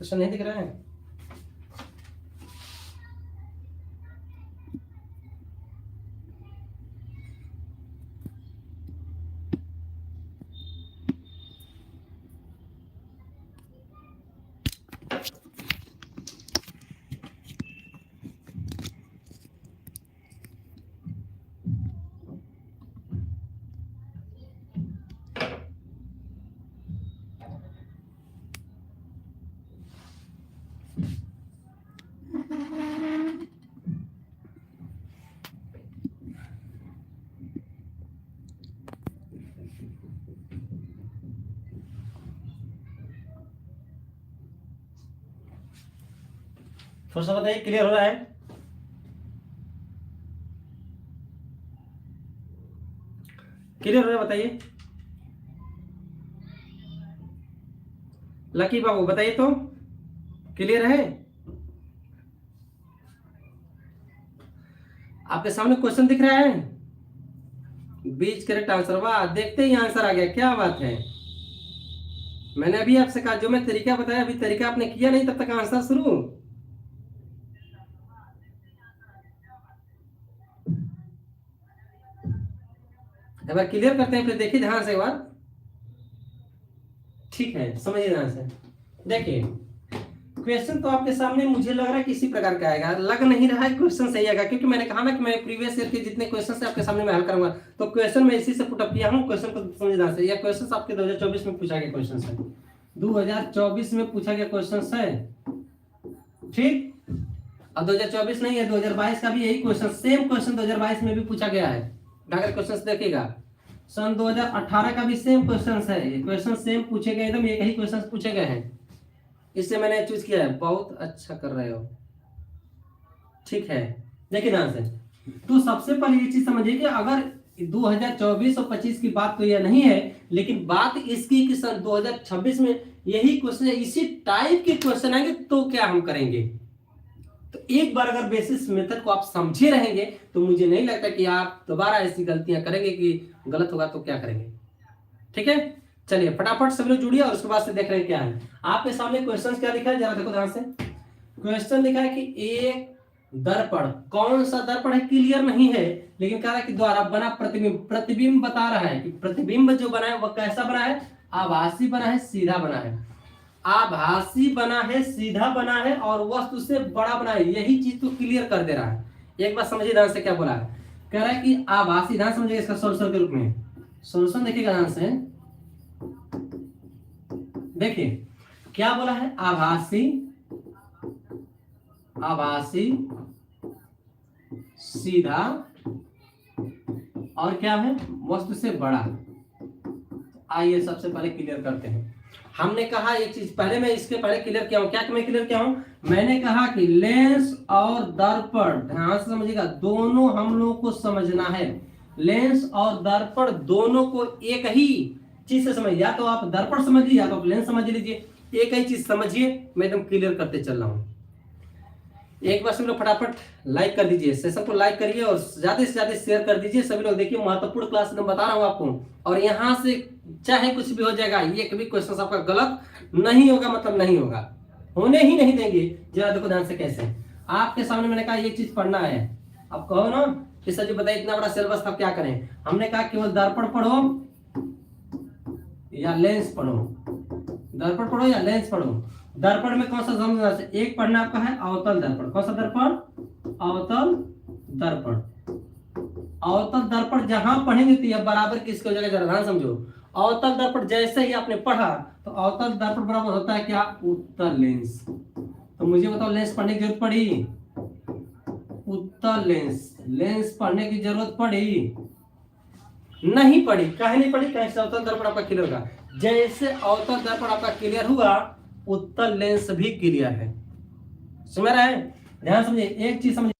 Question नहीं दिख रहा है? थोड़ा सा बताइए, क्लियर हो रहा है? क्लियर हो रहा है बताइए। लकी बाबू बताइए तो, क्लियर है? आपके सामने क्वेश्चन दिख रहा है? बीच करेक्ट आंसर, वाह, देखते ही आंसर आ गया, क्या बात है। मैंने अभी आपसे कहा जो मैं तरीका बताया, अभी तरीका आपने किया नहीं, तब तक आंसर शुरू। एक बार क्लियर करते हैं, फिर देखिए ध्यान से एक बार। ठीक है, समझिए ध्यान से। देखिए क्वेश्चन तो आपके सामने मुझे लग रहा है किसी प्रकार का आएगा, लग नहीं रहा है क्वेश्चन सही आएगा, क्योंकि मैंने कहा ना कि मैं प्रीवियस ईयर के जितने क्वेश्चन है आपके सामने मैं हल करूंगा। तो क्वेश्चन मैं इसी से पुटअप किया हूं, क्वेश्चन को समझिए ध्यान से। यह क्वेश्चन आपके 2024 में पूछा गया क्वेश्चन है, 2024 में पूछा गया क्वेश्चन है, ठीक। अब 2024 नहीं है, 2022 का भी यही क्वेश्चन, सेम क्वेश्चन 2022 में भी पूछा गया है। अगर क्वेश्चन देखिएगा, सन 2018 का भी सेम क्वेश्चन है, ये क्वेश्चन सेम पूछे गए, एकदम एक ही क्वेश्चन पूछे गए हैं। इससे मैंने चूज किया है, बहुत अच्छा कर रहे हो, ठीक है। देखिए ध्यान से, तो सबसे पहले ये चीज समझिए कि अगर 2024 और 25 की बात तो यह नहीं है, लेकिन बात इसकी कि सन 2026 में यही क्वेश्चन, इसी टाइप के क्वेश्चन आएंगे तो क्या हम करेंगे। तो एक बार अगर बेसिस मेथड को आप समझे रहेंगे तो मुझे नहीं लगता कि आप दोबारा ऐसी गलतियां करेंगे कि गलत होगा तो क्या करेंगे, ठीक है। चलिए फटाफट सभी लोग जुड़िए और उसके बाद से देख रहे हैं क्या है। आपके सामने क्वेश्चन क्या लिखा है, जरा देखो ध्यान से। क्वेश्चन लिखा है कि एक दर्पण, कौन सा दर्पण है क्लियर नहीं है, लेकिन कह रहा है कि द्वारा बना प्रतिबिंब, प्रतिबिंब बता रहा है कि प्रतिबिंब जो बना है वह कैसा बना है, आभासी बना है, सीधा बना है। आभासी बना है, सीधा बना है और वस्तु से बड़ा बना है, यही चीज तो क्लियर कर दे रहा है। एक बार समझिए ध्यान से क्या बोला है, कह रहा है कि आभासी, ध्यान समझिए इसका सोल्यूशन के रूप में। सोल्यूशन देखिएगा ध्यान से, देखिए क्या बोला है, आभासी, आभासी, सीधा और क्या है, वस्तु से बड़ा। आइए सबसे पहले क्लियर करते हैं। हमने कहा एक चीज, पहले मैं इसके पहले क्लियर किया हूं, क्या मैं क्लियर किया हूं, मैंने कहा कि लेंस और दर्पण, ध्यान से समझिएगा, दोनों हम लोगों को समझना है। लेंस और दर्पण दोनों को एक ही चीज से समझिए, या तो आप दर्पण समझिए या तो आप लेंस समझ लीजिए, एक ही चीज समझिए। मैं एकदम क्लियर करते चल रहा हूं। एक बार सभी लोग फटाफट लाइक कर दीजिए, सेशन को लाइक करिए और ज्यादा से ज्यादा शेयर कर दीजिए। सभी लोग देखिए, महत्वपूर्ण क्लास एकदम बता रहा हूं आपको, और यहाँ से चाहे कुछ भी हो जाएगा, ये कभी क्वेश्चन आपका गलत नहीं होगा, मतलब नहीं होगा, होने ही नहीं देंगे। जरा देखो ध्यान से कैसे, आपके सामने मैंने कहा ये चीज पढ़ना है। अब कहो ना कि सर जी बताइए इतना बड़ा सिलेबस था, क्या करें। हमने कहा केवल दर्पण पढ़ो या लेंस पढ़ो, दर्पण पढ़ो या लेंस पढ़ो। दर्पण में कौन सा समझना है, एक पढ़ना आपका है अवतल दर्पण। कौन सा दर्पण, अवतल दर्पण। अवतल दर्पण जहां पढ़ेंगे तो यह बराबर किसके हो जाएगा, जरा ध्यान समझो। अवतल दर्पण जैसे ही आपने पढ़ा तो अवतल दर्पण बराबर होता है क्या, उत्तल लेंस। तो मुझे बताओ लेंस पढ़ने की जरूरत पड़ी, उत्तल लेंस, लेंस पढ़ने की जरूरत पड़ी नहीं पड़ी। काहे नहीं पड़ी, कैसे अवतल दर्पण आपका क्लियर होगा, जैसे अवतल दर्पण आपका क्लियर हुआ उत्तल लेंस भी क्लियर है। समझ रहा है, ध्यान समझिए, एक चीज समझिए।